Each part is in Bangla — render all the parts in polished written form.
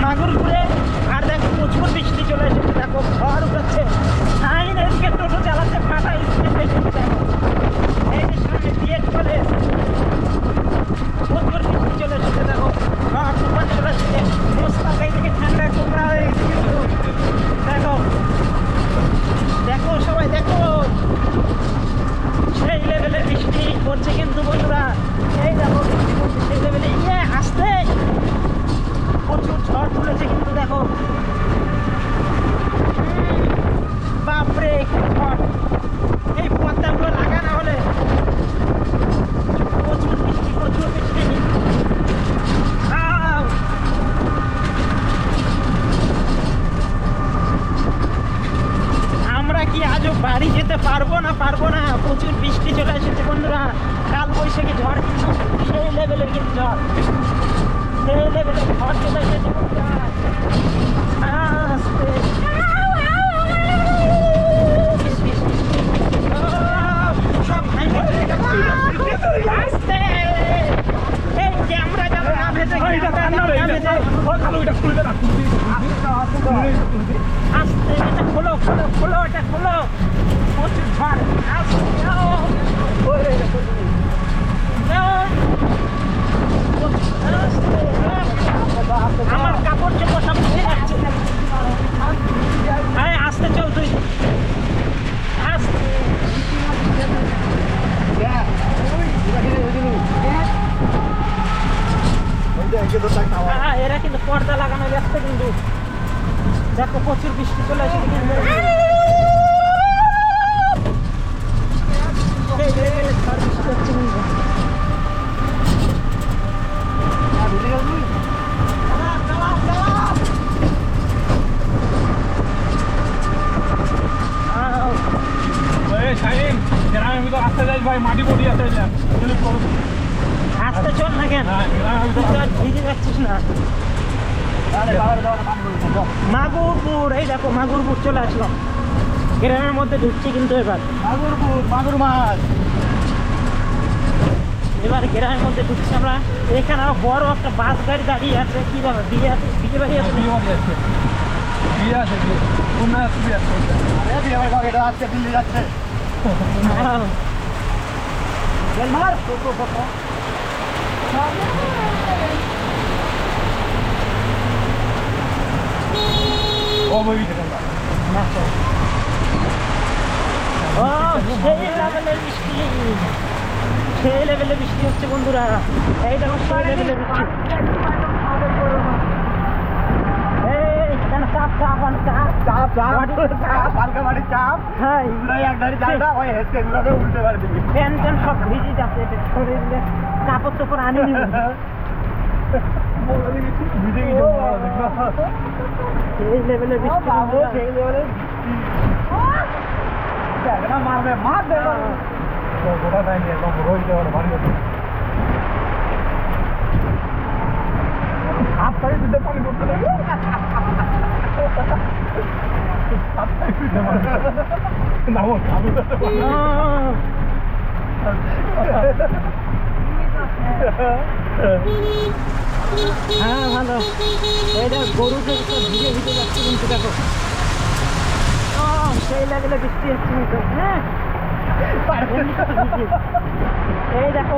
মাগুরপুরে। আর দেখো প্রচুর বৃষ্টি চলে এসেছে, দেখো ঝড় উঠাচ্ছে। সাইন এদিকে টোটো চালাচ্ছে ফাটা স্পিডে, দেখো এই যে সামনে দিয়ে চলে এসেছে, প্রচুর বৃষ্টি চলে এসেছে। দেখো ঝড় তুফান চলে এসেছে, মোস্তাক এইদিকে ঠান্ডা কোমরা হয়ে গেছে কিন্তু। দেখো দেখো সবাই দেখো, সেই লেভেলের বৃষ্টি পড়ছে কিন্তু বন্ধুরা। এই দেখো বৃষ্টি পড়ছে সেই লেভেলে, আসতে প্রচুর ঝড় তুলেছে কিন্তু। দেখো বাপরে কি ঝড়, এই পর্দাগুলো লাগানো হলে। প্রচুর বৃষ্টি, প্রচুর বৃষ্টি। আমরা কি আজও বাড়ি যেতে পারবো না, প্রচুর বৃষ্টি চলে এসেছে বন্ধুরা। কাল বৈশাখী ঝড় কিন্তু সেই লেভেলের, কিন্তু ঝড় সেই লেভেলের ঝড় চলে এসেছে বন্ধুরা। আস্তে সব আস্তে, এই ক্যামেরা যাবে না ভেজে, আস্তে এটা খোলো খোলো খোলো, এটা খোলো, প্রচুর ঝড়। আমার কাপড় চোপড় সব ধুয়ে যাচ্ছে। আরে আস্তে চল তুই, আস্তে। এরা কিন্তু পর্দা লাগানো যাচ্ছে কিন্তু। দেখো প্রচুর বৃষ্টি চলে এসেছে কিন্তু। মাটি পড়ি আছে, আসতে চল না কেন, ভিজে যাচ্ছিস না। মাগুরপুর, এই দেখো মাগুরপুর চলে আসলাম, গ্রামের মধ্যে ঢুকছি কিন্তু। এবার মাগুরপুর, মাগুর মাছ, এবার গ্রামের মধ্যে ঢুকছি আমরা। এখানে বড় একটা বাস গাড়ি দাঁড়িয়ে আছে। কি বলো, বিয়ে আছে, বিয়ে বাড়ি আছে, বিয়ে আছে, বিয়ে আছে, দিল্লি যাচ্ছে। সেই লেভেলে বৃষ্টি হচ্ছে বন্ধুরা। এই দেখো সেই লেভেলে বৃষ্টি। সব ভিজে যাচ্ছে, কাপড় চোপড় আনিনি। সেই লেভেলে বৃষ্টি, সেই লেভেলে মারবে, মারবে গোটা দেয়নি, একদম রোজ দেওয়ার ভারী হচ্ছে। হাত পায়ে দুধে পানি করতে লাগে, হাত পায়ে দুধে পানি নামো খাবো। হ্যাঁ ভালো, এটা গরুকে ভিজে ভিজে যাচ্ছে কিন্তু। দেখো সেই লেভেলে বৃষ্টি হচ্ছে কিন্তু। হ্যাঁ এই দেখো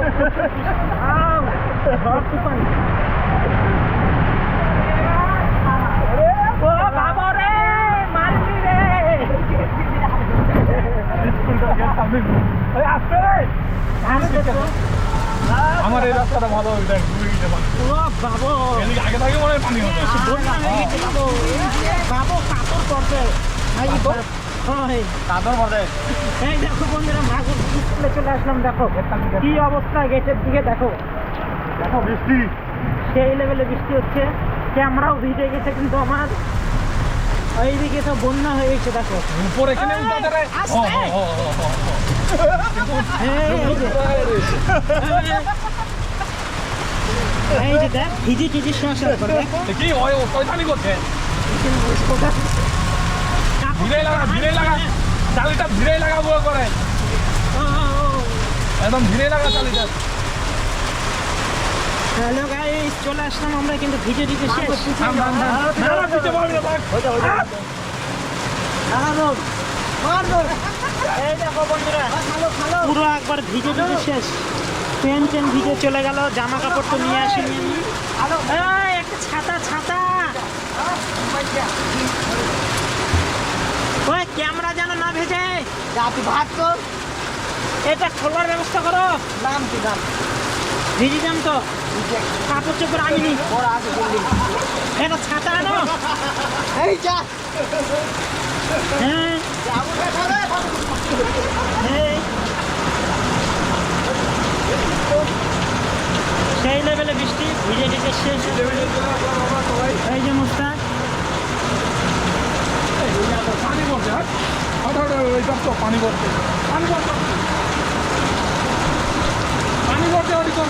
ঝড় তুফান। বাবা রে, মারবি রে। আমার এই রাস্তাটা ভালো, বাবু আগে থাকে মনে হয় পানি হতো। বাবু কাপড় পড়ছে, কাদর মধ্যে। এই দেখো বন্ধুরা, মাগুর স্কুলে চলে আসলাম। দেখো কি অবস্থা গেটের দিকে, দেখো দেখো বৃষ্টি, সেই লেভেলে বৃষ্টি হচ্ছে। ক্যামেরাও ভিজে গেছে কিন্তু আমার। এইদিকে তো বন্যা হয়ে গেছে। দেখো উপরে এখানে এই যে দেখ, ভিজি টিজি সমস্যা কি পয়সানি করছে। ভিড়ে লাগা, ভিড়ে লাগা, চালিটা ভিড়ে লাগা বলে করে, একদম ভিড়ে লাগা চালিটা। হ্যালো গাইস, চলে আসলাম আমরা কিন্তু ভিডিও দিতে শেষ। না, না, না, না, না, পিছে পারবি না, থাক। এই দেখো বন্ধুরা, পুরো একবার ভিডিও দিতে শেষ। পেন ভিডিও চলে গেল, জামা কাপড় তো নিয়ে আসিনি আমি। এই, একটা ছাতা ছাতা। ওই ক্যামেরা যেন না ভেজে। এটা খোলার ব্যবস্থা করো। ভিজি যাম তো, কাপড় চোপড় আনিনি। এটা ছাতা আনো। হ্যাঁ, এই। সেই লেভেলে বৃষ্টি, ভিজে ভিজে শেষ। এই যে মুস্তাক, পানি পড়ছে, হ্যাঁ? হট, হট, হট, ওই সব তো পানি পড়ছে। পানি পড়ছে। পানি পড়ছে, ওই তো,